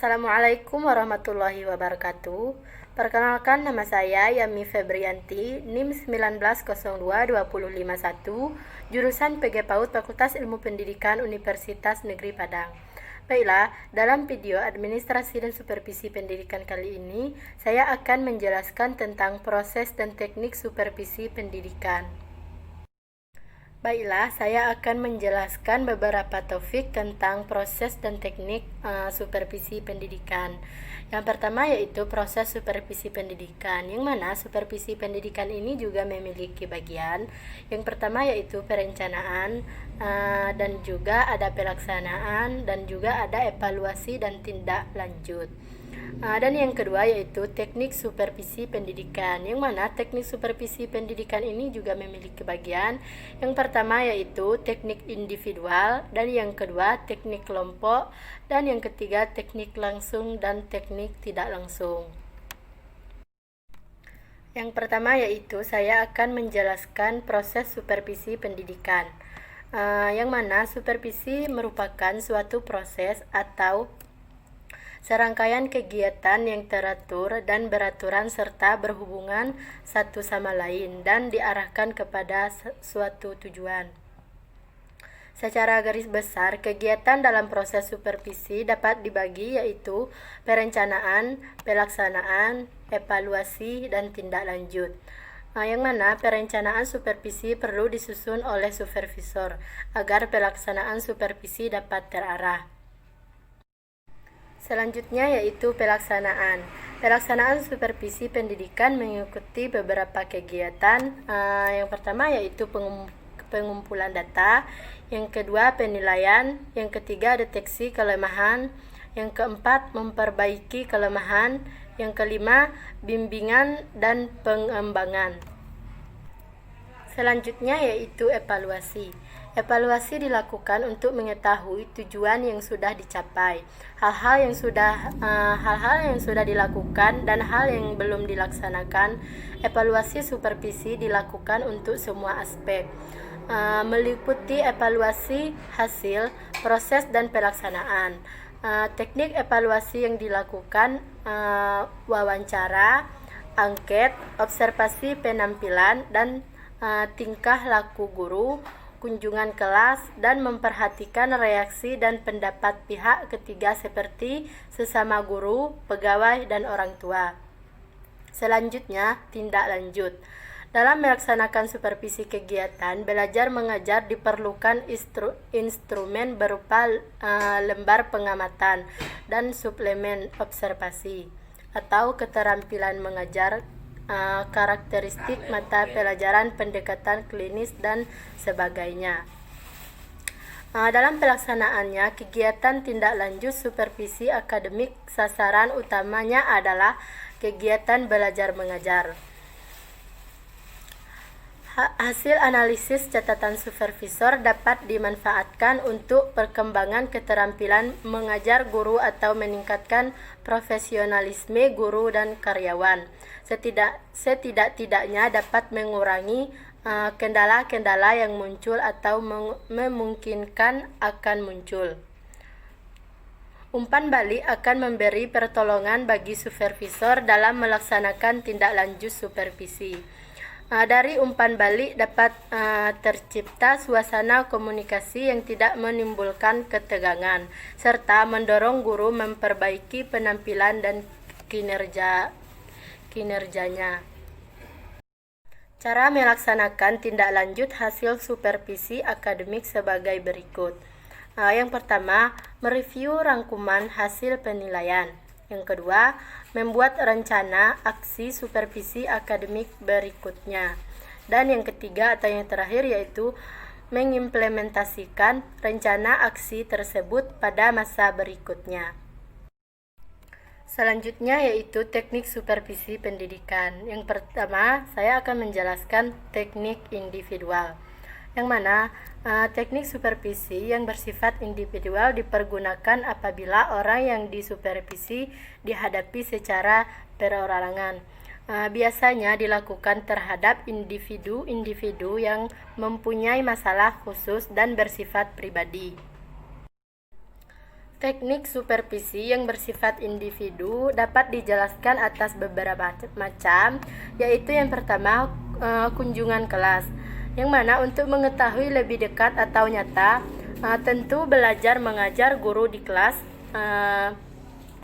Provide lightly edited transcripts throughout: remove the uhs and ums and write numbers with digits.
Assalamualaikum warahmatullahi wabarakatuh. Perkenalkan, nama saya Yami Febrianti, NIM 19022051, jurusan PG PAUD Fakultas Ilmu Pendidikan Universitas Negeri Padang. Baiklah, dalam video administrasi dan supervisi pendidikan kali ini, saya akan menjelaskan tentang proses dan teknik supervisi pendidikan. Baiklah, saya akan menjelaskan beberapa topik tentang proses dan teknik supervisi pendidikan. Yang pertama yaitu proses supervisi pendidikan, yang mana supervisi pendidikan ini juga memiliki bagian. Yang pertama yaitu perencanaan, dan juga ada pelaksanaan, dan juga ada evaluasi dan tindak lanjut. Dan yang kedua yaitu teknik supervisi pendidikan, yang mana teknik supervisi pendidikan ini juga memiliki bagian. Yang pertama yaitu teknik individual, dan yang kedua teknik kelompok, dan yang ketiga teknik langsung dan teknik tidak langsung. Yang pertama yaitu saya akan menjelaskan proses supervisi pendidikan, yang mana supervisi merupakan suatu proses atau serangkaian kegiatan yang teratur dan beraturan serta berhubungan satu sama lain dan diarahkan kepada suatu tujuan. Secara garis besar, kegiatan dalam proses supervisi dapat dibagi yaitu perencanaan, pelaksanaan, evaluasi, dan tindak lanjut. Yang mana perencanaan supervisi perlu disusun oleh supervisor agar pelaksanaan supervisi dapat terarah. Selanjutnya yaitu pelaksanaan. Pelaksanaan supervisi pendidikan mengikuti beberapa kegiatan. Yang pertama yaitu pengumpulan data, yang kedua penilaian, yang ketiga deteksi kelemahan, yang keempat memperbaiki kelemahan, yang kelima bimbingan dan pengembangan. Selanjutnya yaitu evaluasi. Evaluasi dilakukan untuk mengetahui tujuan yang sudah dicapai, hal-hal yang sudah dilakukan dan hal yang belum dilaksanakan. Evaluasi supervisi dilakukan untuk semua aspek, meliputi evaluasi hasil, proses, dan pelaksanaan. Teknik evaluasi yang dilakukan wawancara, angket, observasi penampilan dan tingkah laku guru, kunjungan kelas, dan memperhatikan reaksi dan pendapat pihak ketiga seperti sesama guru, pegawai, dan orang tua. Selanjutnya, tindak lanjut. Dalam melaksanakan supervisi kegiatan belajar mengajar diperlukan instrumen berupa lembar pengamatan dan suplemen observasi atau keterampilan mengajar, karakteristik mata pelajaran, pendekatan klinis, dan sebagainya. Dalam pelaksanaannya, kegiatan tindak lanjut supervisi akademik sasaran utamanya adalah kegiatan belajar mengajar. Hasil analisis catatan supervisor dapat dimanfaatkan untuk perkembangan keterampilan mengajar guru atau meningkatkan profesionalisme guru dan karyawan. Setidak-tidaknya dapat mengurangi kendala-kendala yang muncul atau memungkinkan akan muncul. Umpan balik akan memberi pertolongan bagi supervisor dalam melaksanakan tindak lanjut supervisi. Dari umpan balik dapat tercipta suasana komunikasi yang tidak menimbulkan ketegangan, serta mendorong guru memperbaiki penampilan dan kinerjanya. Cara melaksanakan tindak lanjut hasil supervisi akademik sebagai berikut. Yang pertama, mereview rangkuman hasil penilaian. Yang kedua, membuat rencana aksi supervisi akademik berikutnya. Dan yang ketiga atau yang terakhir yaitu mengimplementasikan rencana aksi tersebut pada masa berikutnya. Selanjutnya yaitu teknik supervisi pendidikan. Yang pertama, saya akan menjelaskan teknik individual, yang mana teknik supervisi yang bersifat individual dipergunakan apabila orang yang disupervisi dihadapi secara perorangan. Biasanya dilakukan terhadap individu-individu yang mempunyai masalah khusus dan bersifat pribadi. Teknik supervisi yang bersifat individu dapat dijelaskan atas beberapa macam, yaitu yang pertama kunjungan kelas, yang mana untuk mengetahui lebih dekat atau nyata tentu belajar mengajar guru di kelas.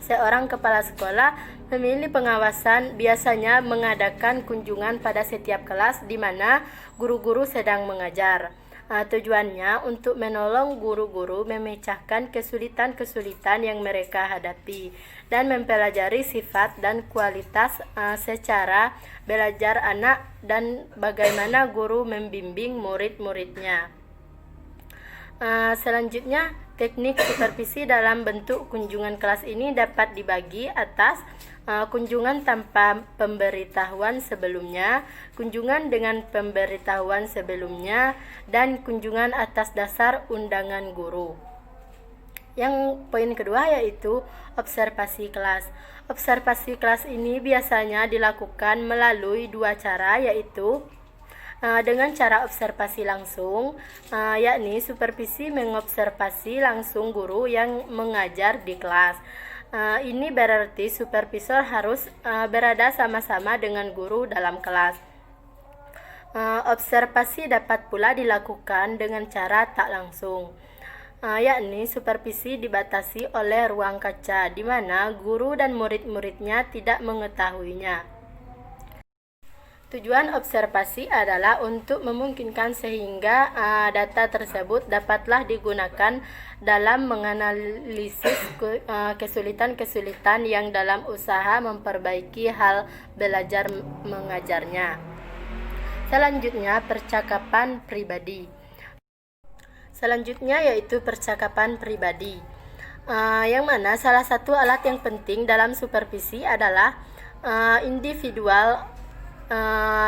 Seorang kepala sekolah memilih pengawasan biasanya mengadakan kunjungan pada setiap kelas di mana guru-guru sedang mengajar. Tujuannya untuk menolong guru-guru memecahkan kesulitan-kesulitan yang mereka hadapi dan mempelajari sifat dan kualitas secara belajar anak dan bagaimana guru membimbing murid-muridnya. Selanjutnya, teknik supervisi dalam bentuk kunjungan kelas ini dapat dibagi atas kunjungan tanpa pemberitahuan sebelumnya, kunjungan dengan pemberitahuan sebelumnya, dan kunjungan atas dasar undangan guru. Yang poin kedua yaitu observasi kelas. Observasi kelas ini biasanya dilakukan melalui dua cara, yaitu dengan cara observasi langsung, yakni supervisi mengobservasi langsung guru yang mengajar di kelas. Ini berarti supervisor harus berada sama-sama dengan guru dalam kelas. Observasi dapat pula dilakukan dengan cara tak langsung, yakni supervisi dibatasi oleh ruang kaca di mana guru dan murid-muridnya tidak mengetahuinya. Tujuan observasi adalah untuk memungkinkan sehingga data tersebut dapatlah digunakan dalam menganalisis kesulitan-kesulitan yang dalam usaha memperbaiki hal belajar mengajarnya. Selanjutnya, percakapan pribadi. Selanjutnya yaitu percakapan pribadi, yang mana salah satu alat yang penting dalam supervisi adalah individual,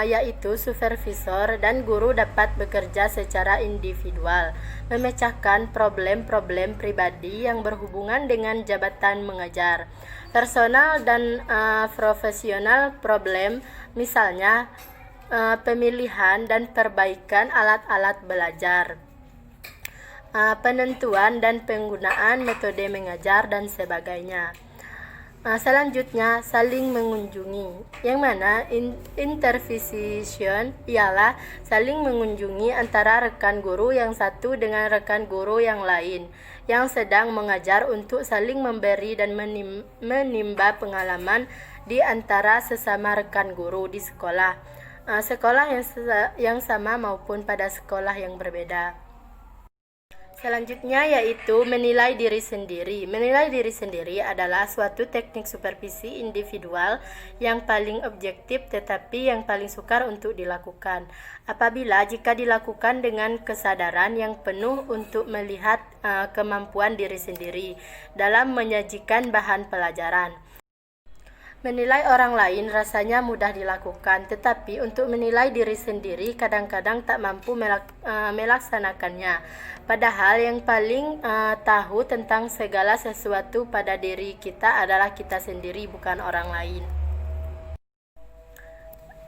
yaitu supervisor dan guru dapat bekerja secara individual, memecahkan problem-problem pribadi yang berhubungan dengan jabatan mengajar. Personal dan profesional problem, misalnya pemilihan dan perbaikan alat-alat belajar, penentuan dan penggunaan metode mengajar, dan sebagainya. Selanjutnya, saling mengunjungi, yang mana intervisation ialah saling mengunjungi antara rekan guru yang satu dengan rekan guru yang lain yang sedang mengajar untuk saling memberi dan menimba pengalaman di antara sesama rekan guru di sekolah yang sama maupun pada sekolah yang berbeda. Selanjutnya yaitu menilai diri sendiri. Menilai diri sendiri adalah suatu teknik supervisi individual yang paling objektif tetapi yang paling sukar untuk dilakukan. Apabila jika dilakukan dengan kesadaran yang penuh untuk melihat kemampuan diri sendiri dalam menyajikan bahan pelajaran. Menilai orang lain rasanya mudah dilakukan, tetapi untuk menilai diri sendiri kadang-kadang tak mampu melaksanakannya. Padahal yang paling tahu tentang segala sesuatu pada diri kita adalah kita sendiri, bukan orang lain.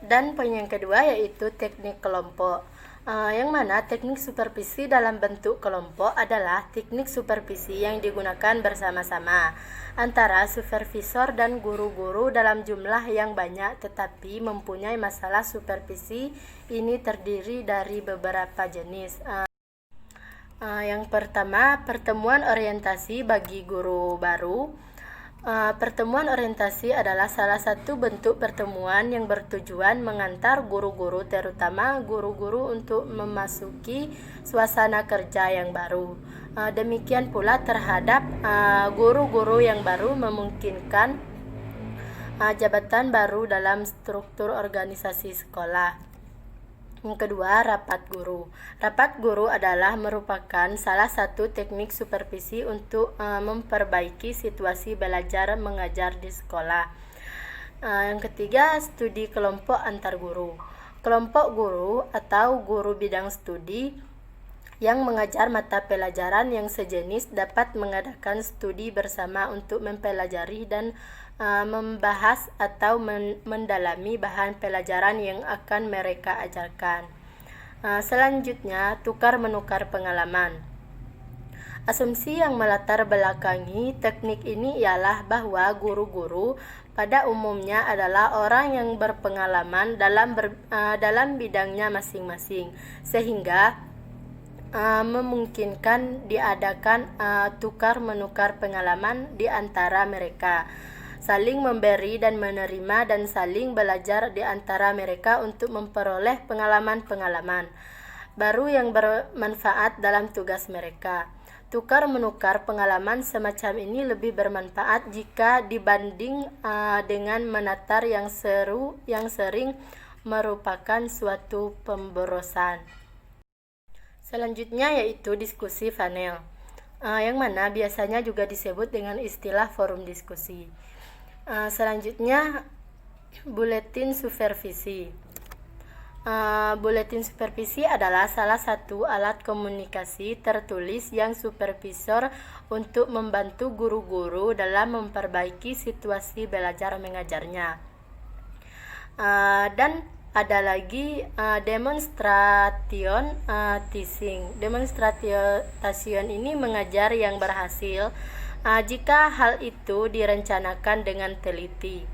Dan poin yang kedua yaitu teknik kelompok. Yang mana teknik supervisi dalam bentuk kelompok adalah teknik supervisi yang digunakan bersama-sama antara supervisor dan guru-guru dalam jumlah yang banyak, tetapi mempunyai masalah. Supervisi ini terdiri dari beberapa jenis. Yang pertama, pertemuan orientasi bagi guru baru. Pertemuan orientasi adalah salah satu bentuk pertemuan yang bertujuan mengantar guru-guru, terutama guru-guru, untuk memasuki suasana kerja yang baru. Demikian pula terhadap guru-guru yang baru, memungkinkan jabatan baru dalam struktur organisasi sekolah. Yang kedua, rapat guru. Rapat guru adalah merupakan salah satu teknik supervisi untuk memperbaiki situasi belajar mengajar di sekolah. Yang ketiga, studi kelompok antar guru. Kelompok guru atau guru bidang studi yang mengajar mata pelajaran yang sejenis dapat mengadakan studi bersama untuk mempelajari dan membahas atau mendalami bahan pelajaran yang akan mereka ajarkan. Selanjutnya, tukar-menukar pengalaman. Asumsi yang melatar belakangi teknik ini ialah bahwa guru-guru pada umumnya adalah orang yang berpengalaman dalam bidangnya masing-masing, sehingga memungkinkan diadakan tukar-menukar pengalaman di antara mereka, saling memberi dan menerima, dan saling belajar di antara mereka untuk memperoleh pengalaman-pengalaman baru yang bermanfaat dalam tugas mereka. Tukar-menukar pengalaman semacam ini lebih bermanfaat jika dibanding dengan menatar yang sering merupakan suatu pemborosan. Selanjutnya yaitu diskusi panel, yang mana biasanya juga disebut dengan istilah forum diskusi. Selanjutnya buletin supervisi. Buletin supervisi adalah salah satu alat komunikasi tertulis yang supervisor untuk membantu guru-guru dalam memperbaiki situasi belajar mengajarnya. Dan ada lagi demonstration teaching. Demonstration ini mengajar yang berhasil jika hal itu direncanakan dengan teliti,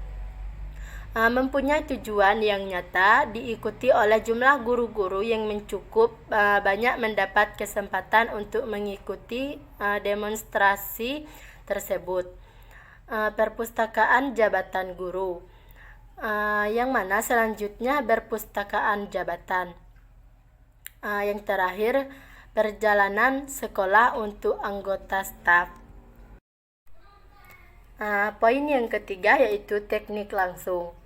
mempunyai tujuan yang nyata, diikuti oleh jumlah guru-guru yang mencukup banyak mendapat kesempatan untuk mengikuti demonstrasi tersebut. Perpustakaan jabatan guru, yang mana selanjutnya perpustakaan jabatan. Yang terakhir, perjalanan sekolah untuk anggota staf. Poin yang ketiga yaitu teknik langsung,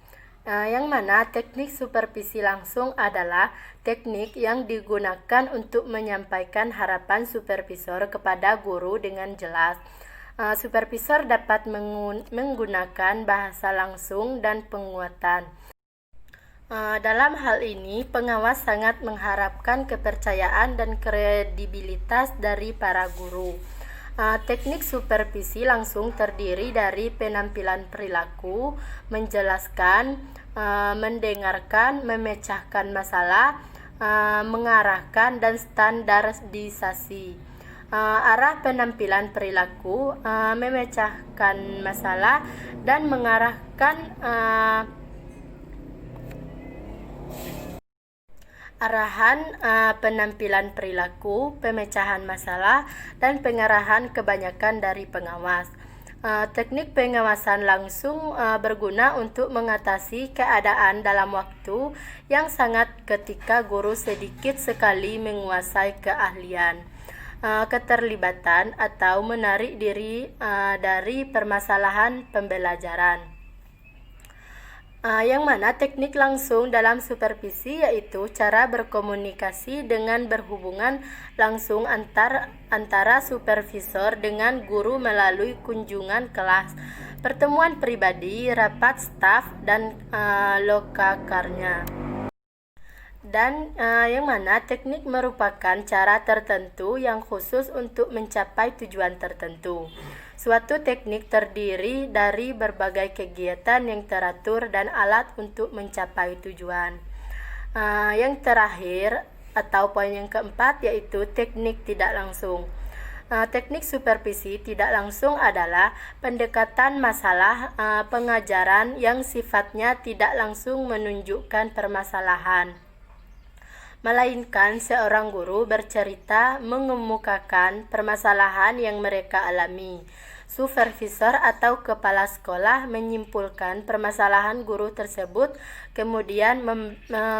yang mana teknik supervisi langsung adalah teknik yang digunakan untuk menyampaikan harapan supervisor kepada guru dengan jelas. Supervisor dapat menggunakan bahasa langsung dan penguatan. Dalam hal ini, pengawas sangat mengharapkan kepercayaan dan kredibilitas dari para guru. Teknik supervisi langsung terdiri dari penampilan perilaku, menjelaskan, mendengarkan, memecahkan masalah, mengarahkan, dan standarisasi. Arah penampilan perilaku, memecahkan masalah, dan mengarahkan arahan penampilan perilaku, pemecahan masalah, dan pengarahan kebanyakan dari pengawas. Teknik pengawasan langsung berguna untuk mengatasi keadaan dalam waktu yang sangat ketika guru sedikit sekali menguasai keahlian, keterlibatan, atau menarik diri dari permasalahan pembelajaran. Yang mana teknik langsung dalam supervisi yaitu cara berkomunikasi dengan berhubungan langsung antara supervisor dengan guru melalui kunjungan kelas, pertemuan pribadi, rapat staf, dan lokakarnya. Dan yang mana teknik merupakan cara tertentu yang khusus untuk mencapai tujuan tertentu. Suatu teknik terdiri dari berbagai kegiatan yang teratur dan alat untuk mencapai tujuan. Yang terakhir atau poin yang keempat yaitu teknik tidak langsung. Teknik supervisi tidak langsung adalah pendekatan masalah pengajaran yang sifatnya tidak langsung menunjukkan permasalahan, melainkan seorang guru bercerita mengemukakan permasalahan yang mereka alami. Supervisor atau kepala sekolah menyimpulkan permasalahan guru tersebut, kemudian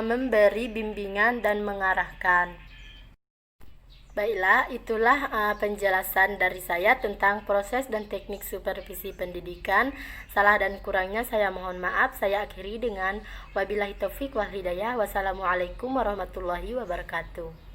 memberi bimbingan dan mengarahkan. Baiklah, itulah penjelasan dari saya tentang proses dan teknik supervisi pendidikan. Salah dan kurangnya saya mohon maaf. Saya akhiri dengan wabillahi taufik wal hidayah. Wassalamualaikum warahmatullahi wabarakatuh.